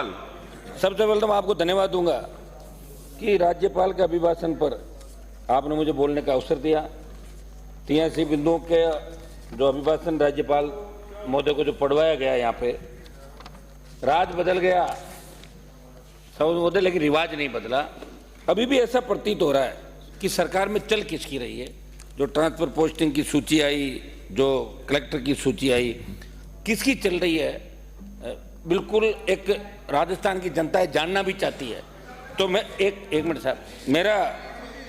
राज्यपाल। सबसे पहले तो मैं आपको धन्यवाद दूंगा कि राज्यपाल के अभिभाषण पर आपने मुझे बोलने का अवसर दिया। 83 बिंदुओं के जो अभिभाषण राज्यपाल महोदय को जो पढ़वाया गया, यहाँ पे राज बदल गया सब महोदय, लेकिन रिवाज नहीं बदला। अभी भी ऐसा प्रतीत हो रहा है कि सरकार में चल किसकी रही है। जो ट्रांसफर पोस्टिंग की सूची आई, जो कलेक्टर की सूची आई, किसकी चल रही है, बिल्कुल एक राजस्थान की जनता जानना भी चाहती है। तो मैं एक मिनट साहब, मेरा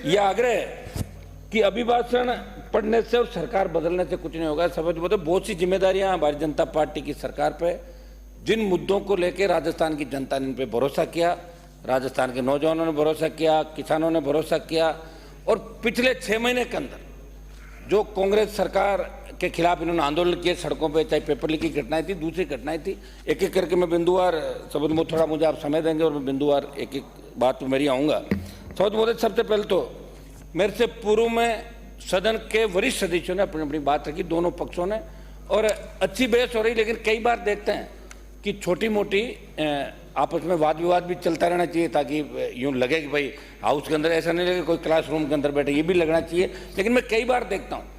यह आग्रह है कि अभिभाषण पढ़ने से और सरकार बदलने से कुछ नहीं होगा। समझ बोलते बहुत सी जिम्मेदारियां भारतीय जनता पार्टी की सरकार पे, जिन मुद्दों को लेकर राजस्थान की जनता ने इन पे भरोसा किया, राजस्थान के नौजवानों ने भरोसा किया, किसानों ने भरोसा किया, और पिछले 6 महीने के अंदर जो कांग्रेस सरकार के खिलाफ इन्होंने आंदोलन किए सड़कों पे, चाहे पेपर लीक की घटनाएं थी, दूसरी घटनाएं थी, एक एक करके मैं बिंदुवार सबूत में, थोड़ा मुझे आप समय देंगे और मैं बिंदुवार एक एक बात पर मेरी आऊँगा। सबसे पहले तो मेरे से पूर्व में सदन के वरिष्ठ सदस्यों ने अपनी अपनी बात रखी, दोनों पक्षों ने, और अच्छी बहस हो रही। लेकिन कई बार देखते हैं कि छोटी मोटी आपस में वाद विवाद भी चलता रहना चाहिए, ताकि यूँ लगे कि भाई हाउस के अंदर ऐसा नहीं लगे कोई क्लासरूम के अंदर बैठे, ये भी लगना चाहिए। लेकिन मैं कई बार देखता हूँ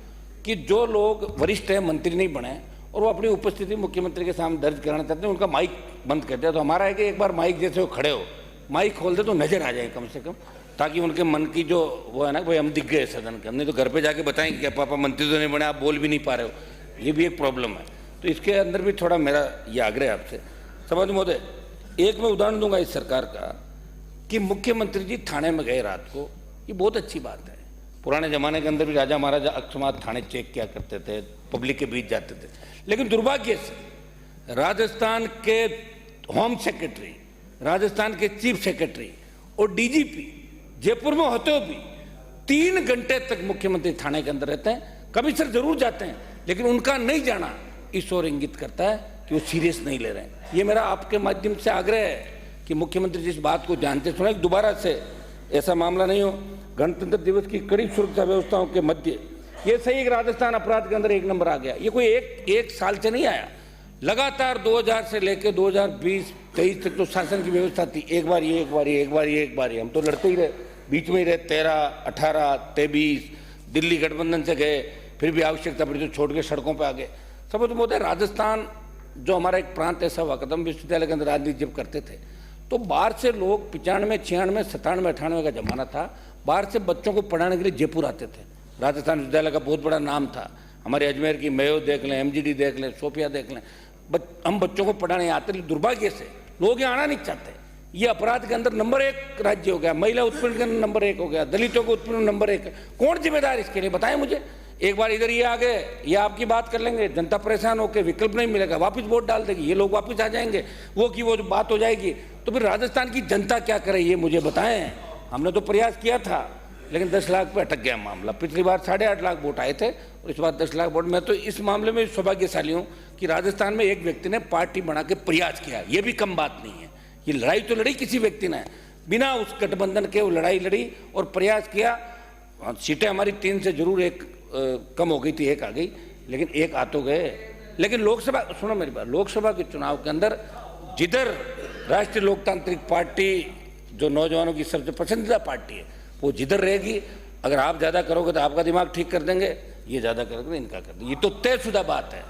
कि जो लोग वरिष्ठ हैं, मंत्री नहीं बने, और वो अपनी उपस्थिति मुख्यमंत्री के सामने दर्ज कराना चाहते हैं, उनका माइक बंद करते हैं। तो हमारा है कि एक बार माइक जैसे वो खड़े हो, माइक खोल दे तो नजर आ जाए कम से कम, ताकि उनके मन की जो वो है ना, भाई हम दिख गए सदन के, हमने तो घर पे जाके बताएंगे कि पापा मंत्री तो नहीं बने, आप बोल भी नहीं पा रहे हो, ये भी एक प्रॉब्लम है। तो इसके अंदर भी थोड़ा मेरा ये आग्रह है आपसे। समाज महोदय, एक मैं उदाहरण दूंगा इस सरकार का कि मुख्यमंत्री जी थाने में गए रात को, ये बहुत अच्छी बात है। पुराने जमाने के अंदर भी राजा महाराजा अकस्मात थाने चेक किया करते थे, पब्लिक के बीच जाते थे। लेकिन दुर्भाग्य से राजस्थान के होम सेक्रेटरी, राजस्थान के चीफ सेक्रेटरी और डीजीपी जयपुर में होते हुए भी 3 घंटे तक मुख्यमंत्री थाने के अंदर रहते हैं। कमिश्नर जरूर जाते हैं, लेकिन उनका नहीं जाना इस ओर इंगित करता है कि वो सीरियस नहीं ले रहे हैं। ये मेरा आपके माध्यम से आग्रह है कि मुख्यमंत्री जिस बात को जानते सुने, दोबारा से ऐसा मामला नहीं हो। गणतंत्र दिवस की कड़ी सुरक्षा व्यवस्थाओं के मध्य ये सही कि राजस्थान अपराध के अंदर 1 नंबर आ गया। ये कोई एक साल से नहीं आया, लगातार 2000 से लेकर 2020-23 तक तो शासन की व्यवस्था थी। एक बार ये, एक बार ये, एक बार ये, एक बार ये, हम तो लड़ते ही रहे, बीच में ही रहे। 13, 18, 23 दिल्ली गठबंधन से गए, फिर भी आवश्यकता पड़ी तो छोड़ के सड़कों पर आ गए। सब तो बोलते राजस्थान जो हमारा एक प्रांत ऐसा हुआ, कदम विश्वविद्यालय के अंदर राजनीति जब करते थे तो बाहर से लोग 95, 96, 97, 98 का जमाना था, बाहर से बच्चों को पढ़ाने के लिए जयपुर आते थे। राजस्थान विश्वविद्यालय का बहुत बड़ा नाम था। हमारे अजमेर की मेयो देख लें, MGD देख लें, सोफिया देख लें, हम बच्चों को पढ़ाने आते। दुर्भाग्य से लोग यहाँ आना नहीं चाहते। ये अपराध के अंदर नंबर 1 राज्य हो गया, महिला उत्पीड़न के अंदर नंबर 1 हो गया, दलितों को उत्पीड़न नंबर 1। कौन जिम्मेदार इसके लिए, बताएं मुझे। एक बार इधर ये आ गए, ये आपकी बात कर लेंगे, जनता परेशान होकर विकल्प नहीं मिलेगा, वापस वोट डाल देगी, ये लोग वापस आ जाएंगे, वो की वो बात हो जाएगी। तो फिर राजस्थान की जनता क्या करे, ये मुझे बताएं। हमने तो प्रयास किया था, लेकिन 10 लाख पे अटक गया मामला। पिछली बार 8.5 लाख वोट आए थे और इस बार 10 लाख वोट। मैं तो इस मामले में सौभाग्यशाली हूँ कि राजस्थान में एक व्यक्ति ने पार्टी बना के प्रयास किया। ये भी कम बात नहीं है। ये लड़ाई तो लड़ी किसी व्यक्ति ने, बिना उस गठबंधन के वो लड़ाई लड़ी और प्रयास किया। सीटें हमारी 3 से जरूर 1 कम हो गई थी, 1 आ गई, लेकिन 1 आ तो गए। लेकिन लोकसभा, सुनो मेरी बात, लोकसभा के चुनाव के अंदर जिधर राष्ट्रीय लोकतांत्रिक पार्टी जो नौजवानों की सबसे पसंदीदा पार्टी है, वो जिधर रहेगी, अगर आप ज़्यादा करोगे तो आपका दिमाग ठीक कर देंगे, ये ज़्यादा करोगे तो इनका कर देंगे। ये तो तयशुदा बात है।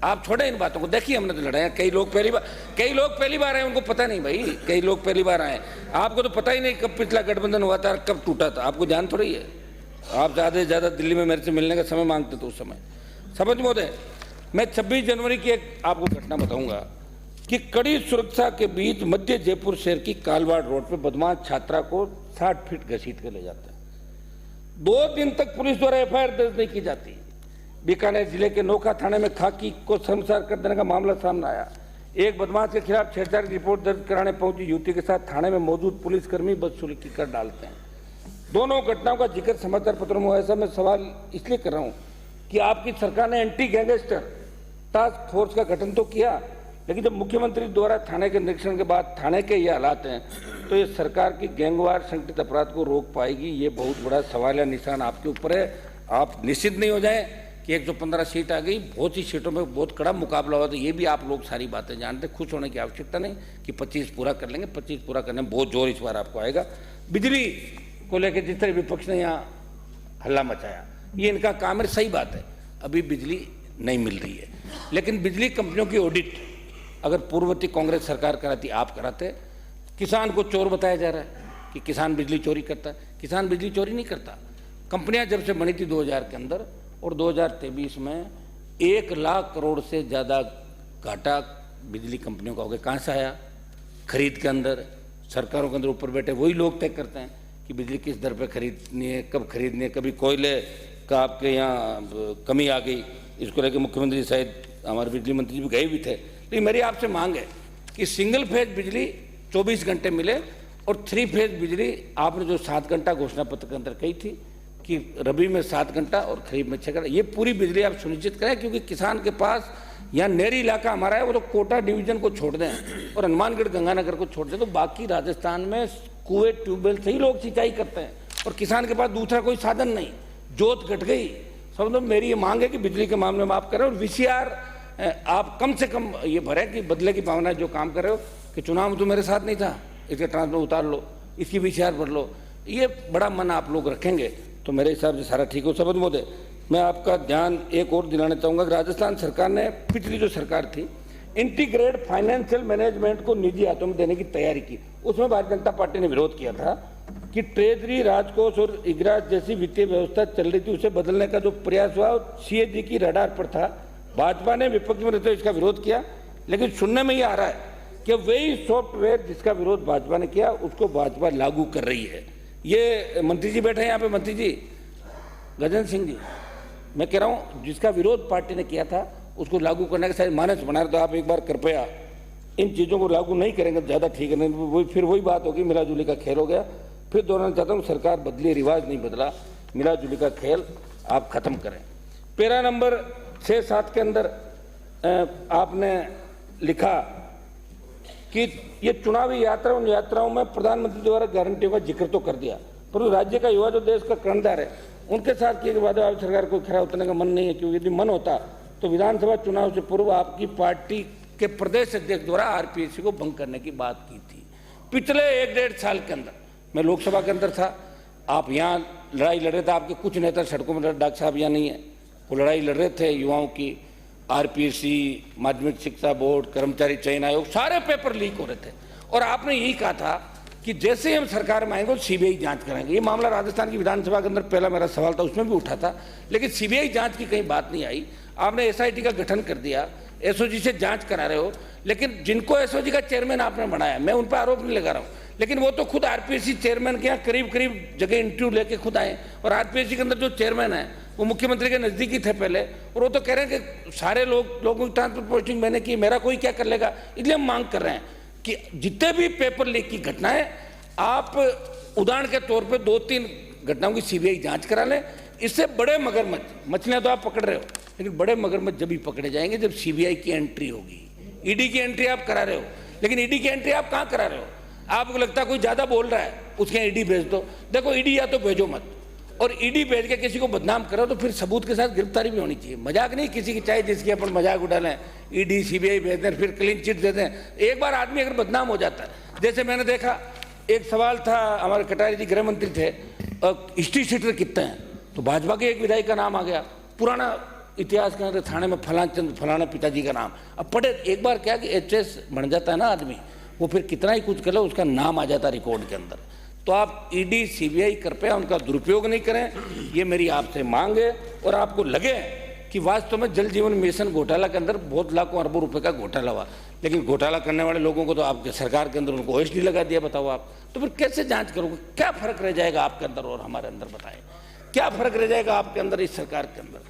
आप छोड़े इन बातों को। देखिए, हमने तो लड़ाया, कई लोग पहली बार आए, उनको पता नहीं भाई, कई लोग पहली बार आए। आपको तो पता ही नहीं कब पिछला गठबंधन हुआ था, कब टूटा था, आपको जान थोड़ी है। आप ज़्यादा से ज़्यादा दिल्ली में मेरे से मिलने का समय मांगते थे उस समय। समझ महोदय, मैं 26 जनवरी की एक आपको घटना बताऊंगा कि कड़ी सुरक्षा के बीच मध्य जयपुर शहर की कालवाड़ रोड पर बदमाश छात्रा को 60 फीट घसीट कर ले जाता है। 2 दिन तक पुलिस द्वारा FIR दर्ज नहीं की जाती। बीकानेर जिले के नोखा थाने में खाकी को शर्मसार कर देने का मामला सामने आया। एक बदमाश के खिलाफ छेड़छाड़ की रिपोर्ट दर्ज कराने पहुंची युवती के साथ थाने में मौजूद पुलिसकर्मी बदसलूकी कर डालते हैं। दोनों घटनाओं का जिक्र समाचार पत्रों में। ऐसा मैं सवाल इसलिए कर रहा हूं कि आपकी सरकार ने एंटी गैंगस्टर टास्क फोर्स का गठन तो किया, लेकिन जब मुख्यमंत्री द्वारा थाने के निरीक्षण के बाद थाने के ये हालात हैं, तो ये सरकार की गैंगवार संगठित अपराध को रोक पाएगी? ये बहुत बड़ा सवाल या निशान आपके ऊपर है। आप निश्चित नहीं हो जाएं कि 115 सीट आ गई, बहुत सी सीटों में बहुत कड़ा मुकाबला हुआ, तो ये भी आप लोग सारी बातें जानते, खुश होने की आवश्यकता नहीं कि 25 पूरा कर लेंगे। 25 पूरा करने में बहुत जोर इस बार आपको आएगा। बिजली को लेकर जिस तरह विपक्ष ने यहाँ हल्ला मचाया, ये इनका काम है, सही बात है, अभी बिजली नहीं मिल रही है, लेकिन बिजली कंपनियों की ऑडिट अगर पूर्ववर्ती कांग्रेस सरकार कराती, आप कराते। किसान को चोर बताया जा रहा है कि किसान बिजली चोरी करता है। किसान बिजली चोरी नहीं करता। कंपनियां जब से बनी थी 2000 के अंदर और 2023 में 1 लाख करोड़ से ज़्यादा घाटा बिजली कंपनियों का हो गया। कहाँ से आया? खरीद के अंदर, सरकारों के अंदर ऊपर बैठे वही लोग तय करते हैं कि बिजली किस दर पे खरीदनी है, कब खरीदनी है। कभी कोयले का आपके यहाँ कमी आ गई, इसको लेकर मुख्यमंत्री शायद हमारे बिजली मंत्री जी भी गए भी थे। लेकिन मेरी आपसे मांग है कि सिंगल फेज बिजली 24 घंटे मिले और 3 फेज बिजली आपने जो 7 घंटा घोषणा पत्र के अंदर कही थी कि रबी में 7 घंटा और खरीफ में 6 घंटा, ये पूरी बिजली आप सुनिश्चित करें, क्योंकि किसान के पास यहाँ नहरी इलाका हमारा है, वो तो कोटा डिवीजन को छोड़ दें और हनुमानगढ़ गंगानगर को छोड़ दें, तो बाकी राजस्थान में कुएं ट्यूबवेल से ही लोग सिंचाई करते हैं और किसान के पास दूसरा कोई साधन नहीं। जोत घट गई। समझो, मेरी ये मांग है कि बिजली के मामले में आप करें और VCR आप कम से कम ये भरें कि बदले की भावना जो काम कर रहे हो कि चुनाव में तो मेरे साथ नहीं था, इसके ट्रांसफर उतार लो, इसकी VCR भर लो, ये बड़ा मन आप लोग रखेंगे तो मेरे हिसाब से सारा ठीक हो। शपथ महोदय, मैं आपका ध्यान एक और दिलाना चाहूँगा कि राजस्थान सरकार ने, पिछली जो सरकार थी, इंटीग्रेट फाइनेंशियल मैनेजमेंट को निजी हाथों में देने की तैयारी की। उसमें भारतीय जनता पार्टी ने विरोध किया था कि ट्रेजरी, राजकोष और इगरा जैसी वित्तीय व्यवस्था चल रही थी, उसे बदलने का जो प्रयास हुआ CAG की रडार पर था। भाजपा ने विपक्ष में रहते हुए इसका विरोध किया, लेकिन सुनने में ये आ रहा है कि वही सॉफ्टवेयर जिसका विरोध भाजपा ने किया उसको भाजपा लागू कर रही है। ये मंत्री जी बैठे हैं यहाँ पे, मंत्री जी गजेंद्र सिंह जी, मैं कह रहा हूँ जिसका विरोध पार्टी ने किया था उसको लागू करने का शायद मानस बना रहे, तो आप एक बार कृपया इन चीज़ों को लागू नहीं करेंगे तो ज़्यादा ठीक है, नहीं फिर वही बात होगी, मिला जुली का खेल हो गया। फिर दोहराना चाहता हूँ, सरकार बदली, रिवाज नहीं बदला, मिला जुली का खेल आप खत्म करें। पैरा नंबर 6-7 के अंदर आपने लिखा कि ये चुनावी यात्रा, उन यात्राओं में प्रधानमंत्री द्वारा गारंटियों का जिक्र तो कर दिया, परंतु राज्य का युवा जो देश का कर्णधार है उनके साथ किए गए वादे आप सरकार को खरा उतरने का मन नहीं है, क्योंकि यदि मन होता तो विधानसभा चुनाव से पूर्व आपकी पार्टी के प्रदेश अध्यक्ष द्वारा RPSC को भंग करने की बात की थी। पिछले 1-1.5 साल के अंदर मैं लोकसभा के अंदर था, आप यहाँ लड़ाई लड़ रहे थे, आपके कुछ नेता सड़कों में, डॉक्टर साहब यहाँ नहीं है, वो लड़ाई लड़ रहे थे युवाओं की। RPSC, माध्यमिक शिक्षा बोर्ड, कर्मचारी चयन आयोग, सारे पेपर लीक हो रहे थे और आपने यही कहा था कि जैसे हम सरकार में आएंगे CBI जांच कराएंगे। ये मामला राजस्थान की विधानसभा के अंदर पहला मेरा सवाल था, उसमें भी उठा था, लेकिन CBI जांच की कहीं बात नहीं आई। आपने SIT का गठन कर दिया, SOG से जांच करा रहे हो, लेकिन जिनको SOG का चेयरमैन आपने बनाया, मैं उन पर आरोप नहीं लगा रहा हूँ, लेकिन वो तो खुद RPSC चेयरमैन के यहाँ करीब करीब जगह इंटरव्यू लेके खुद आए और RPSC के अंदर जो चेयरमैन है वो मुख्यमंत्री के नज़दीकी थे पहले, और वो तो कह रहे हैं कि सारे लोगों की ट्रांसपोर्ट पोस्टिंग मैंने की, मेरा कोई क्या कर लेगा। इसलिए हम मांग कर रहे हैं कि जितने भी पेपर लीक की घटनाएं, आप उदाहरण के तौर पे 2-3 घटनाओं की CBI जांच करा लें। इससे बड़े मगरमच्छ, मछलियां तो आप पकड़ रहे हो, लेकिन बड़े मगरमच्छ जब भी पकड़े जाएंगे जब CBI की एंट्री होगी। ED की एंट्री आप करा रहे हो, लेकिन ED की एंट्री आप कहाँ करा रहे हो? आपको लगता है कोई ज़्यादा बोल रहा है उसके ED भेज दो। देखो, ED या तो भेजो मत, और ED भेज के किसी को बदनाम करो तो फिर सबूत के साथ गिरफ्तारी भी होनी चाहिए। मजाक नहीं किसी की, चाहे जिसकी अपन मजाक उड़ा लें, ED CBI भेज दें, फिर क्लीन चिट दे दें। एक बार आदमी अगर बदनाम हो जाता है, जैसे मैंने देखा एक सवाल था, हमारे कटारी जी गृह मंत्री थे, हिस्ट्री सीटर कितने हैं, तो भाजपा के एक विधायक का नाम आ गया, पुराना इतिहास के अंदर थाने में फलाना पिताजी का नाम। अब पढ़े एक बार क्या कि HS बन जाता है ना आदमी, वो फिर कितना ही कुछ कर लो उसका नाम आ जाता रिकॉर्ड के अंदर। तो आप ED CBI कृपया उनका दुरुपयोग नहीं करें, ये मेरी आपसे मांग है। और आपको लगे कि वास्तव में जल जीवन मिशन घोटाला के अंदर बहुत लाखों अरबों रुपए का घोटाला हुआ, लेकिन घोटाला करने वाले लोगों को तो आपके सरकार के अंदर उनको OSD लगा दिया, बताओ आप, तो फिर कैसे जांच करोगे? क्या फर्क रह जाएगा आपके अंदर और हमारे अंदर? बताएं, क्या फर्क रह जाएगा आपके अंदर, इस सरकार के अंदर?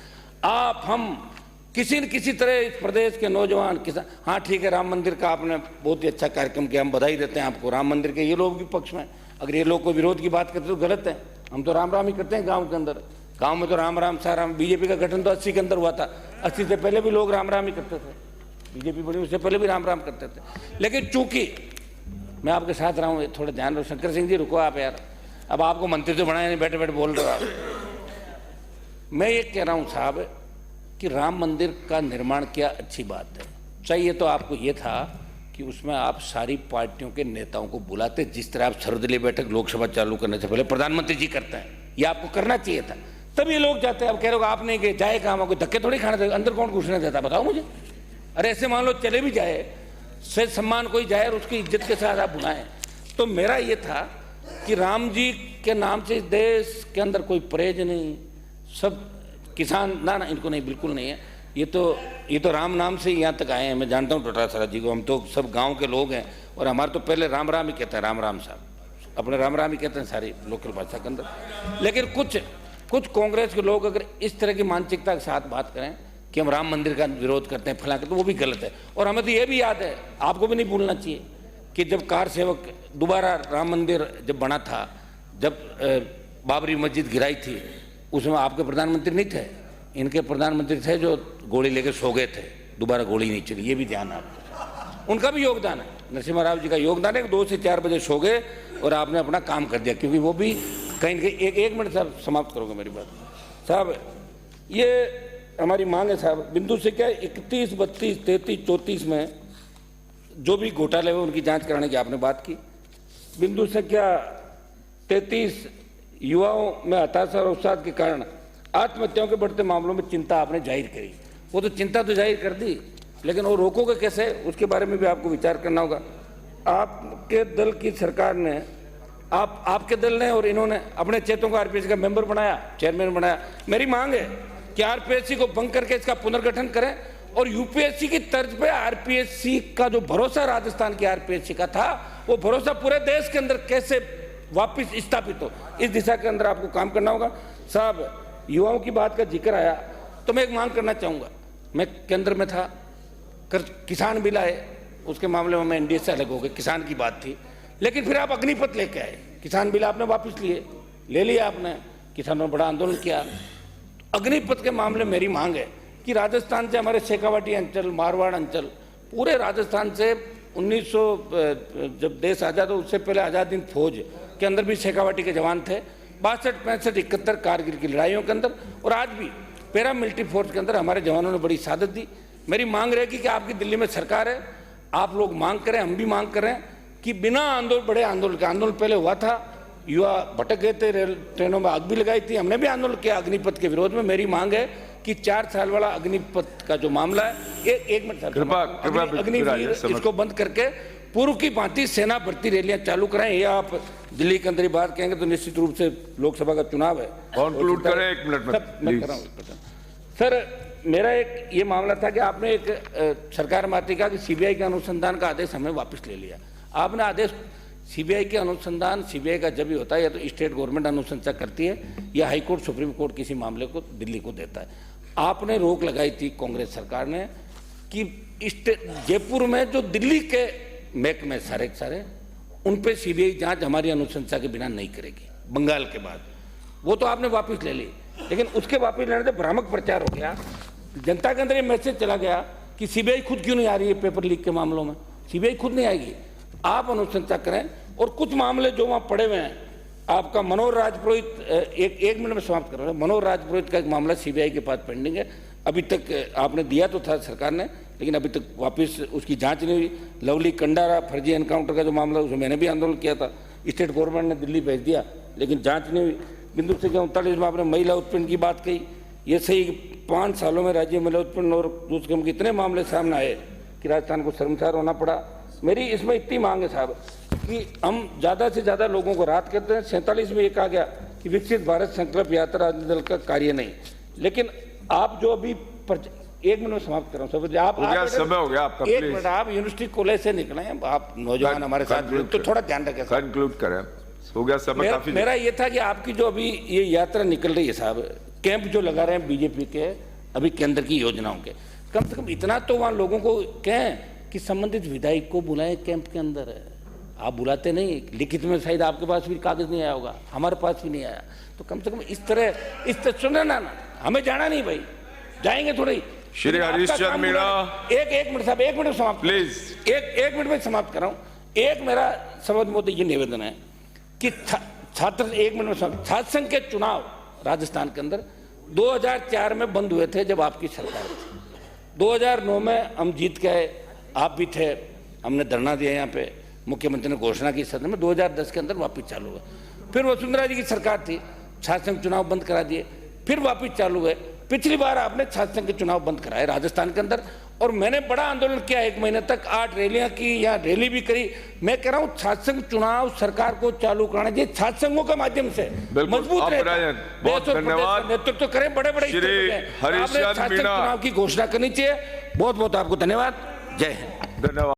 आप हम किसी न किसी तरह इस प्रदेश के नौजवान किसान, हाँ ठीक है, राम मंदिर का आपने बहुत ही अच्छा कार्यक्रम किया, हम बधाई देते हैं आपको राम मंदिर के। ये लोग भी पक्ष में, अगर ये लोग को विरोध की बात करते तो गलत है। हम तो राम राम ही करते हैं गांव के अंदर, गांव में तो राम राम सा राम। बीजेपी का गठन तो 80 के अंदर हुआ था, 80 से पहले भी लोग राम राम ही करते थे, बीजेपी बनी उससे पहले भी राम राम करते थे। लेकिन चूंकि मैं आपके साथ रहा हूँ, थोड़ा ध्यान रखो। शंकर सिंह जी रुको आप यार, अब आपको मंत्री तो बनाया नहीं, बैठे बैठे बोल रहे हो आप। मैं ये कह रहा हूँ साहब कि राम मंदिर का निर्माण किया, अच्छी बात है। चाहिए तो आपको ये था कि उसमें आप सारी पार्टियों के नेताओं को बुलाते, जिस तरह आप सर्वदलीय बैठक लोकसभा चालू करने से पहले प्रधानमंत्री जी करते हैं, ये आपको करना चाहिए था। तब ये लोग जाते हैं। अब कह रहे हो आप नहीं गए, जाए कहाँ, कोई धक्के थोड़ी खाने देगा, अंदर कौन घुसने देता, बताओ मुझे। अरे ऐसे मान लो चले भी जाए, से सम्मान कोई जाए और उसकी इज्जत के साथ आप बुलाएं। तो मेरा ये था कि राम जी के नाम से इस देश के अंदर कोई परहेज नहीं, सब किसान ना इनको नहीं, बिल्कुल नहीं है। ये तो राम नाम से ही यहाँ तक आए हैं। मैं जानता हूँ डोटासरा जी को, हम तो सब गांव के लोग हैं और हमारे तो पहले राम राम ही कहते हैं, राम राम साहब, अपने राम राम ही कहते हैं सारी लोकल भाषा के अंदर। लेकिन कुछ कांग्रेस के लोग अगर इस तरह की मानसिकता के साथ बात करें कि हम राम मंदिर का विरोध करते हैं फला, तो वो भी गलत है। और हमें तो ये भी याद है, आपको भी नहीं भूलना चाहिए कि जब कार सेवक दोबारा राम मंदिर जब बना था, जब बाबरी मस्जिद गिराई थी, उसमें आपके प्रधानमंत्री नहीं थे, इनके प्रधानमंत्री थे जो गोली लेके सो गए थे, दोबारा गोली नहीं चली। ये भी ध्यान आपको, उनका भी योगदान है, नरसिम्हा राव जी का योगदान है कि 2 से 4 बजे सो गए और आपने अपना काम कर दिया, क्योंकि वो भी कहीं न कहीं एक मिनट साहब समाप्त करोगे मेरी बात साहब। ये हमारी मांग है साहब, बिंदु से क्या 31, 32, 33, 34 में जो भी घोटाले हुए उनकी जांच कराने की आपने बात की। बिंदु से क्या 33 युवाओं में हताशा और अवसाद के कारण आत्महत्याओं के बढ़ते मामलों में चिंता आपने जाहिर करी। वो तो चिंता तो जाहिर कर दी, लेकिन वो रोकोगे कैसे, उसके बारे में भी आपको विचार करना होगा। आपके दल की सरकार ने, आपके दल ने और इन्होंने अपने चेतों को आरपीएससी का मेंबर बनाया, चेयरमैन बनाया। मेरी मांग है कि आरपीएससी को भंग करके इसका पुनर्गठन करें और यूपीएससी की तर्ज पे आरपीएससी का जो भरोसा राजस्थान की आरपीएससी का था, वो भरोसा पूरे देश के अंदर कैसे वापस स्थापित हो, इस दिशा के अंदर आपको काम करना होगा साहब। युवाओं की बात का जिक्र आया तो मैं एक मांग करना चाहूँगा। मैं केंद्र में था, किसान बिल आए, उसके मामले में मैं एनडीए से अलग हो गए, किसान की बात थी, लेकिन फिर आप अग्निपथ लेके आए, किसान बिल आपने वापस ले लिया आपने, किसानों ने बड़ा आंदोलन किया। अग्निपथ के मामले में मेरी मांग है कि राजस्थान से हमारे शेखावाटी अंचल, मारवाड़ अंचल, पूरे राजस्थान से 1900 जब देश आज़ाद हो उससे पहले आज़ाद हिंद फौज के अंदर भी शेखावाटी के जवान थे, 62, 65, 71 कारगिल की लड़ाइयों के अंदर, और आज भी पैरा मिलिट्री फोर्स के अंदर हमारे जवानों ने बड़ी शहादत दी। मेरी मांग रहेगी कि आपकी दिल्ली में सरकार है, आप लोग मांग करें, हम भी मांग करें कि बिना आंदोलन, बड़े आंदोलन का आंदोलन पहले हुआ था, युवा भटक गए थे, रेल ट्रेनों में आग भी लगाई थी, हमने भी आंदोलन किया अग्निपथ के विरोध में। मेरी मांग है कि 4 साल वाला अग्निपथ का जो मामला है, एक मिनट अग्निवीर, इसको बंद करके पूर्व की भांति सेना भर्ती रैलियां चालू कराएं। ये आप दिल्ली के अंदर ही बात कहेंगे तो निश्चित रूप से लोकसभा का चुनाव है, कंक्लूड करें 1 मिनट में सर। मेरा एक ये मामला था कि आपने एक सरकार में आती कहा कि सीबीआई के अनुसंधान का आदेश हमें वापस ले लिया। आपने आदेश, सीबीआई के अनुसंधान, सीबीआई का जब भी होता है या तो स्टेट गवर्नमेंट अनुशंसा करती है या हाई कोर्ट, सुप्रीम कोर्ट किसी मामले को दिल्ली को देता है। आपने रोक लगाई थी कांग्रेस सरकार ने कि जयपुर में जो दिल्ली के महकमे सारे उन पे सीबीआई जांच हमारी अनुशंसा के बिना नहीं करेगी, बंगाल के बाद। वो तो आपने वापस ले ली, लेकिन उसके वापस लेने से भ्रामक प्रचार हो गया, जनता के अंदर ये मैसेज चला गया कि सीबीआई खुद क्यों नहीं आ रही है पेपर लीक के मामलों में, सीबीआई खुद नहीं आएगी, आप अनुशंसा करें। और कुछ मामले जो वहाँ पड़े हुए हैं, आपका मनोहर राजपुरोहित, एक मिनट में समाप्त कर रहा हूँ, मनोहर राजपुरोहित का एक मामला सीबीआई के पास पेंडिंग है, अभी तक आपने दिया तो था सरकार ने, लेकिन अभी तक वापस उसकी जांच नहीं हुई। लवली कंडारा फर्जी एनकाउंटर का जो मामला, उसमें मैंने भी आंदोलन किया था, स्टेट गवर्नमेंट ने दिल्ली भेज दिया, लेकिन जांच नहीं हुई। बिंदु से 39 में आपने महिला उत्पीड़न की बात कही, ये सही 5 सालों में राज्य में महिला उत्पीड़न और दुष्कर्म के इतने मामले सामने आए कि राजस्थान को शर्मसार होना पड़ा। मेरी इसमें इतनी मांग है साहब कि हम ज़्यादा से ज़्यादा लोगों को राहत करते हैं। 47 में ये कहा गया कि विकसित भारत संकल्प यात्रा राजनीतिक दल का कार्य नहीं, लेकिन आप जो अभी 1 मिनट में समाप्त कर रहा हूँ, आप समय हो गया आपका, 1 मिनट, आप यूनिवर्सिटी कॉलेज से निकले हैं, आप नौजवान हमारे साथ, तो थोड़ा ध्यान रखें, कंक्लूड करें, हो गया समय काफी। मेरा ये था कि आपकी जो अभी ये यात्रा निकल रही है साहब, कैंप जो लगा रहे हैं बीजेपी के अभी केंद्र की योजनाओं के, कम से कम इतना तो वहाँ लोगों को कहें कि संबंधित विधायक को बुलाएं कैंप के अंदर। आप बुलाते नहीं, लिखित में शायद आपके पास भी कागज नहीं आया होगा, हमारे पास भी नहीं आया, तो कम से कम इस तरह सुने ना, हमें जाना नहीं भाई, जाएंगे थोड़ी। श्री हरीशचंद्र मीणा, एक मिनट साहब, 1 मिनट समाप्त प्लीज, एक मिनट में समाप्त कर रहा हूँ। एक मेरा सर्वोच्च मुद्दा ये निवेदन है कि छात्र, 1 मिनट में छात्र संघ के चुनाव राजस्थान के अंदर 2004 में बंद हुए थे जब आपकी सरकार थी। 2009 में हम जीत के आए, आप भी थे, हमने धरना दिया यहाँ पे, मुख्यमंत्री ने घोषणा की सदन में, 2010 के अंदर वापस चालू हुआ। फिर वसुंधरा जी की सरकार थी, छात्र संघ चुनाव बंद करा दिए, फिर वापस चालू हुए। पिछली बार आपने छात्र संघ के चुनाव बंद कराए राजस्थान के अंदर, और मैंने बड़ा आंदोलन किया 1 महीने तक, 8 रैलियां की, या रैली भी करी। मैं कह रहा हूं छात्र संघ चुनाव सरकार को चालू कराना चाहिए, छात्र संघों के माध्यम से मजबूत रहे। बहुत धन्यवाद। नेतृत्व करें, बड़े बड़े हरीश चंद्र मीणा चुनाव की घोषणा करनी चाहिए। बहुत बहुत आपको धन्यवाद। जय हिंद। धन्यवाद।